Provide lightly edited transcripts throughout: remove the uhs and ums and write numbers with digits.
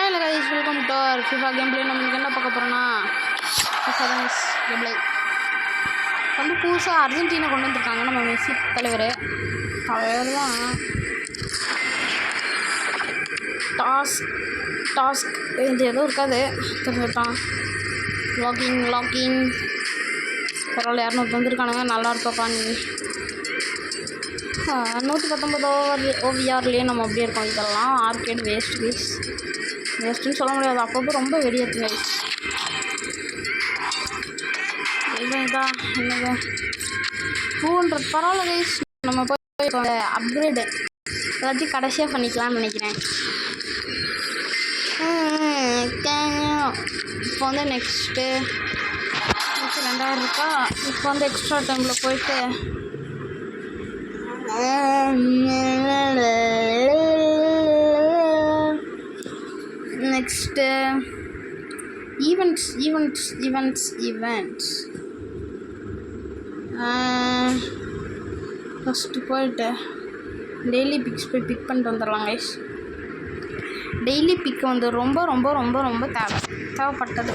Hello guys, welcome to our FIFA game play. நம்மளுக்கு என்ன பார்க்க போகிறோன்னா ஃபிஃபா தான் கேம் பிளே. வந்து புதுசாக அர்ஜென்டினா கொண்டு வந்துருக்காங்க. நம்ம மெஸ்ஸி தலைவர் அவர் தான் டாஸ்க் இது எதுவும் இருக்காது, தெரிஞ்சுட்டான். லாக்கிங் பரவாயில்ல. 200 வந்துருக்கானுங்க. நல்லா இருப்பா. நீ 119 ஓவிஆர்லேயே நம்ம அப்படியே இருக்கோம். இதெல்லாம் ஆர்கேட் வேஸ்ட்டுன்னு சொல்ல முடியாது. அப்பப்போ ரொம்ப வெடியேற்றுங்க. இதுதான் என்னது 200 பரவாயில்ல கைஸ். நம்ம போய் அப்கிரேடு எல்லாத்தையும் கடைசியாக பண்ணிக்கலாம்னு நினைக்கிறேன். இப்போ வந்து நெக்ஸ்ட்டு 2000 இருக்கா. இப்போ வந்து எக்ஸ்ட்ரா டைமில் போயிட்டு நெக்ஸ்ட்டு ஈவெண்ட்ஸ் ஃபஸ்ட்டு போயிட்டு டெய்லி பிக்ஸ் போய் பிக் பண்ணிட்டு வந்துடலாம் கைஸ். டெய்லி பிக் வந்து ரொம்ப ரொம்ப ரொம்ப ரொம்ப தேவைப்பட்டது.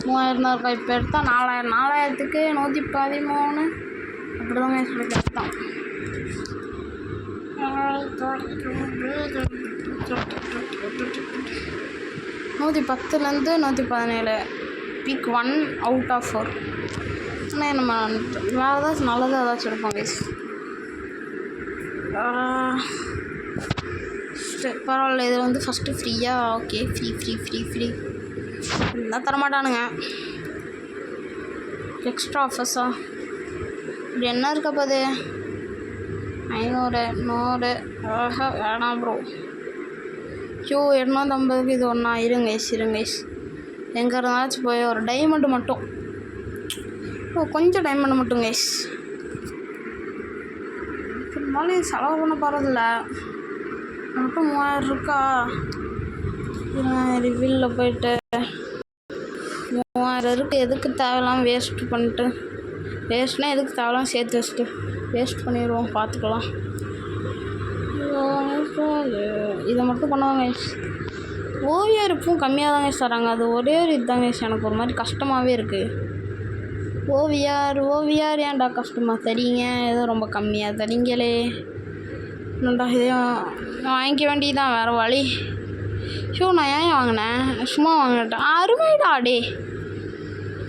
3000 தான் இருக்கா. இப்போ எடுத்தால் 4000க்கு 113 அப்படி தான் கைஸ் எடுத்தான். 110லேருந்து 117 பிக் 1 அவுட் ஆஃப் 4. ஆனால் நம்ம வேறு ஏதாச்சும் நல்லது ஏதாச்சும் எடுப்போம் கைஸ். பரவாயில்ல. இது வந்து ஃபஸ்ட்டு ஃப்ரீயாக ஓகே. ஃப்ரீ இருந்தால் தரமாட்டானுங்க. எக்ஸ்ட்ரா ஆஃபர்ஸா இப்படி என்ன இருக்க போது? 500 100 வேணாம் ப்ரோ. 250க்கு இது ஒன்றா. இருங்க கைஸ் எங்கே இருந்தாச்சும் போய் ஒரு டைமண்டு மட்டும், கொஞ்சம் டைமண்டு மட்டும் கைஸ். இருந்தாலும் செலவு பண்ண போகிறதில்ல. மட்டும் 3000 இருக்கா. ரிவில்லில் போயிட்டு 3000 இருக்குது. எதுக்கு தேவையில்லாமல் வேஸ்ட்னால் எதுக்கு தேவையில்லாமல் சேர்த்து வச்சுட்டு வேஸ்ட் பண்ணிடுவோம். பார்த்துக்கலாம். இதை மட்டும் பண்ணுவாங்க. ஓவியர் இப்பவும் கம்மியாக தாங்க தராங்க. அது ஒரே ஒரு இதுதாங்க எனக்கு ஒரு மாதிரி கஷ்டமாகவே இருக்குது. ஓவியார் ஏன்டா கஷ்டமாக தரீங்க? ஏதோ ரொம்ப கம்மியாக தரீங்களே. என்னடா இதையும் வாங்கிக்க வேண்டியதான், வேறு வழி. நான் ஏன் வாங்கினேன்? சும்மா வாங்கிட்டேன். அருமைடா டே,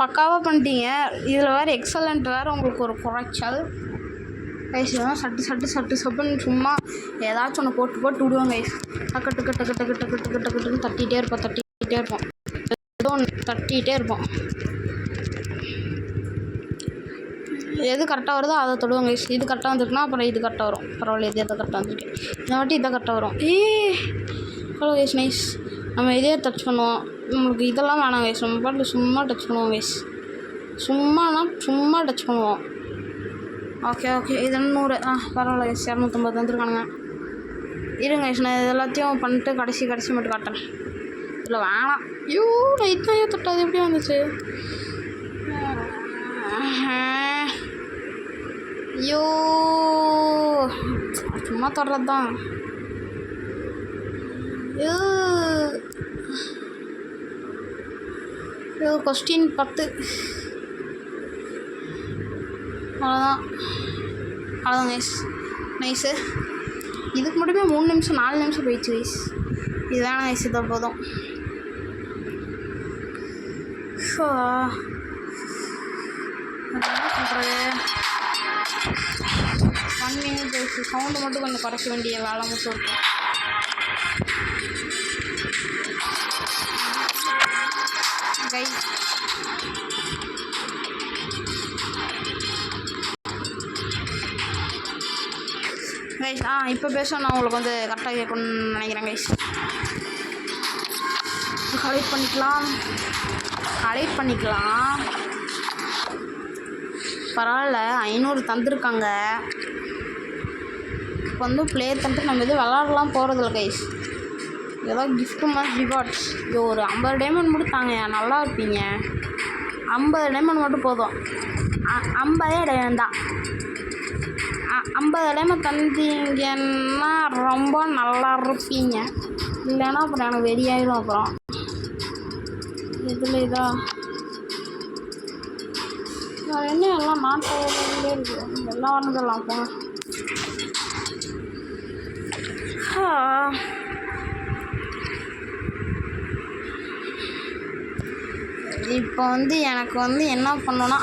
பக்காவாக பண்ணிட்டீங்க. இதில் வேறு எக்ஸலண்ட் வேறு உங்களுக்கு ஒரு குறைச்சல் கைஸ். தான் சட்டு சப்புன்னு சும்மா ஏதாச்சும் ஒன்று போட்டு விடுவாங்க கைஸ். டக்கு தட்டிகிட்டே இருப்போம். ஏதோ ஒன்று தட்டிகிட்டே இருப்போம். எது கரெக்டாக வருதோ அதை தொடுவாங்க கைஸ். இது கரெக்டாக வந்துருக்குன்னா அப்புறம் இது கரெக்டாக வரும். பரவாயில்ல, இது எதை கரெக்டாக வந்துருக்கு. இந்த வாட்டி இதை கரெக்டாக வரும். Hello guys, nice. நம்ம இதே டச் பண்ணுவோம். நம்மளுக்கு இதெல்லாம் வேணாம் கைஸ். நம்ம பாட்டில் சும்மா டச் பண்ணுவோம் கைஸ். சும்மா டச் பண்ணுவோம். ஓகே இது 100. பரவாயில்ல கைஸ். 250 வந்துருக்கானுங்க. இருங்க கைஸ், நான் இது எல்லாத்தையும் பண்ணிட்டு கடைசி மட்டும் காட்டுறேன். இதில் வேணாம். நான் இதான் தொட்டாது எப்படி வந்துச்சு? சும்மா தொடர்றது தான். கொஸ்டின் 10. அவ்வளோதான் கைஸ். நைஸு. இதுக்கு மட்டுமே 3 நிமிஷம் 4 நிமிஷம் போயிடுச்சு கைஸ். இது வேணாம் கைஸ், இதான் போதும். என்ன பண்ணுறது? 1 மினிட் கைஸ். சவுண்டு மட்டும் கொஞ்சம் குறைக்க வேண்டிய வேலை மட்டும் இருக்கும். கைஸ் இப்போ பேச நான் உங்களுக்கு வந்து கரெக்டாக கேட்கணும்னு நினைக்கிறேன் கைஸ். கலெக்ட் பண்ணிக்கலாம். பரவாயில்ல, 500 தந்துருக்காங்க. இப்போ வந்து ப்ளே தந்துட்டு நம்ம எதுவும் விளாட்லாம் போகிறதில்ல கைஸ். ஏதோ கிஃப்ட்டு மாதிரி ரிவார்ட்ஸ். ஒரு 50 டைமண்ட் மட்டும் தாங்க, நல்லா இருப்பீங்க. 50 டைமண்ட் மட்டும் போதும். 50 டைமண்ட் தான். 50 டைமண்ட் தந்தீங்கன்னா ரொம்ப நல்லா இருப்பீங்க. இல்லைன்னா அப்புறம் எனக்கு வெறியாயிடும். அப்புறம் இதில் இதா என்ன எல்லாம் நாட்டு இருக்குது, எல்லாம் வரதெல்லாம் போங்க. இப்போ எனக்கு என்ன பண்ணணும்னா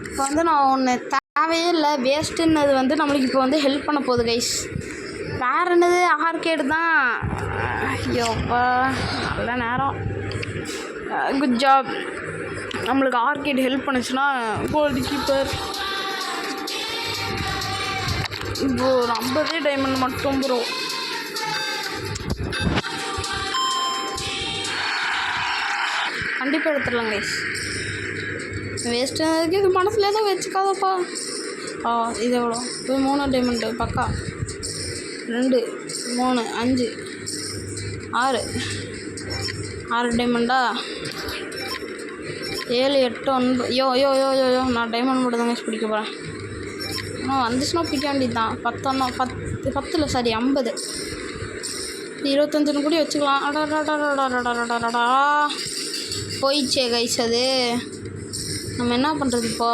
இப்போ நான் ஒன்று தேவையே இல்லை வேஸ்ட்டுன்னது நம்மளுக்கு இப்போ ஹெல்ப் பண்ண போகுது கைஸ். வேறு என்னது ஆர்கேடு தான். ஐயோப்பா நல்ல நேரம். Good job. நம்மளுக்கு ஆர்கேடு ஹெல்ப் பண்ணுச்சுன்னா கோல்டு கீப்பர் இப்போ 50 டைமண்ட் மட்டும் ப்ரோ. கண்டிப்பாக எடுத்துடலாம் கைஸ். வேஸ்ட்டு இது மனசில் எதுவும் வச்சுக்காதப்பா. இது எவ்வளோ? 3 டைமண்டு பக்கா. 2 3 5 6 டைமண்டா? 7 8 9. யோ நான் டைமண்ட் மட்டும் தான் கைஸ் பிடிக்க போகிறேன். வந்துச்சுன்னா பிடிக்க வேண்டியது தான். 10 இல்லை சாரி 50 25 கூட வச்சுக்கலாம். அடாடாடாடாடாடாடாடா போயிடுச்சே கைஸ். அது நம்ம என்ன பண்ணுறது இப்போ?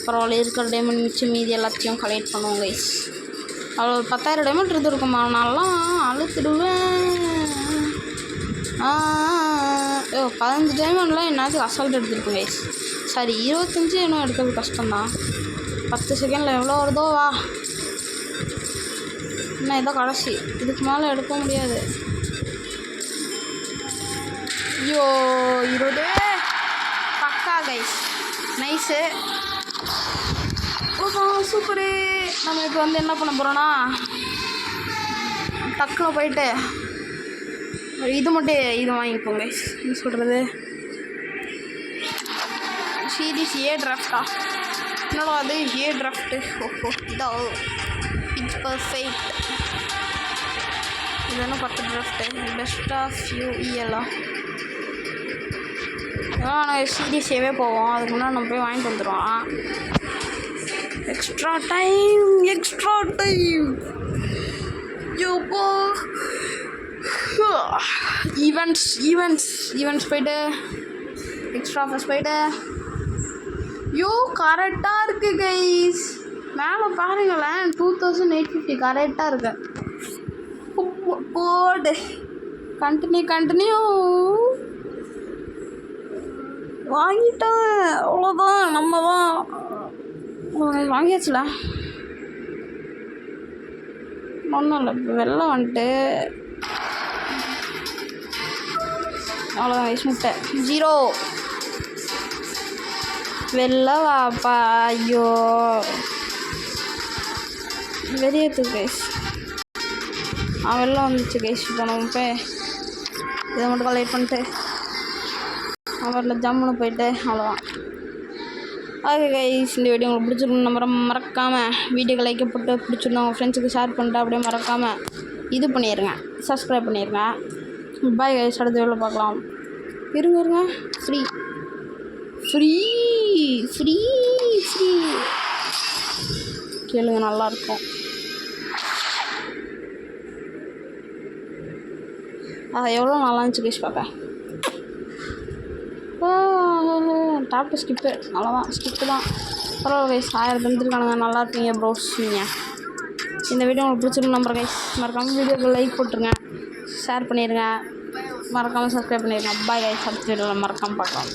பரவாயில்ல, இருக்கிற டைமண்ட் மிச்சம் மீதி எல்லாத்தையும் கலெக்ட் பண்ணுவோம் கைஸ். அவ்வளோ 10,000 டைமண்ட் இருந்துருக்குமா? நான்லாம் அழுத்துடுவேன். 15 டைமண்ட்லாம் என்னாச்சும் அசால்ட் எடுத்துருக்கோம் கைஸ். சாரி 25 இன்னும் எடுக்கிறது கஷ்டம்தான். 10 செகண்டில் எவ்வளோ வருதோ வா. இன்னும் இதான் கடைசி, இதுக்கு மேலே எடுக்க முடியாது. ஐயோ 20 பக்கா கைஸ். நைஸு. சூப்பரு. நம்ம இப்போ என்ன பண்ண போகிறோன்னா டக்குன்னு போயிட்டு இது வாங்கிப்போம் கைஸ். என்ன சொல்கிறது, சீரிஸ் ஏ டிராஃப்டா? என்னடா அது ஏ டிராஃப்ட்டு? இதோ பிச் பர்ஃபெக்ட். இது 10 டிராஃப்ட்டு. பெஸ்ட் ஆஃப் யூஇஎல்லாம் நாங்கள் சீரியஸாகவே போவோம். அதுக்கு முன்னாடி நம்ம போய் வாங்கிட்டு வந்துடுவோம். எக்ஸ்ட்ரா டைம் யோப்போ. ஈவெண்ட்ஸ் போய்ட்டு எக்ஸ்ட்ரா ஆஃபர்ஸ் போய்ட்டு கரெக்டாக இருக்குது கைஸ். மேலே பாருங்களேன் 2850 கரெக்டாக இருக்கு. போடு கண்டினியூ வாங்கிட்டேன். அவ்வளோதான், நம்ம தான் வாங்கியாச்சுல. ஒன்றும் இல்லை, வெள்ளம் வந்துட்டு அவ்வளோதான் வயசு முட்டை 0 வெளில வாப்பா. ஐயோ வெறியத்து கைஸ். வெள்ளம் வந்துச்சு கைஸ். இப்போ நம்ம போய் இதை மட்டும் கலெக்ட் பண்ணிட்டு அவரில் ஜம்முன்னு போயிட்டு அவ்வளோதான். ஓகே கைஸ், இந்த வீடியோ உங்களுக்கு பிடிச்சிருக்கணும் நம்புறேன். மறக்காமல் வீடியோக்கு லைக் போட்டு பிடிச்சிருந்தோம் உங்கள் ஃப்ரெண்ட்ஸுக்கு ஷேர் பண்ணிட்டு அப்படியே மறக்காமல் இது பண்ணிடுங்க, சப்ஸ்கிரைப் பண்ணிடுங்க. பாய் கைஸ், அடுத்த வீடியோவில் பார்க்கலாம். இருங்க ஃப்ரீ கேளுங்க, நல்லாயிருக்கும். எவ்வளோ நல்லா இருந்துச்சு கைஸ் பார்ப்பேன். டாப் ஸ்கிப்பு அவ்வளோதான், ஸ்கிப்பு தான். பரவாயில்ல கைஸ், 1000 தந்துருக்கானுங்க. நல்லா இருப்பீங்க ப்ரோஸ் நீங்கள். இந்த வீடியோ உங்களுக்கு பிடிச்சிருக்கு நம்புறேன் கைஸ். மறக்காமல் வீடியோக்கு லைக் போட்டுருங்க, ஷேர் பண்ணிடுங்க, மறக்காமல் சப்ஸ்கிரைப் பண்ணிடுங்க. பாய் கைஸ், அடுத்த வீடியோவில் மறக்காமல் பார்க்கலாம்.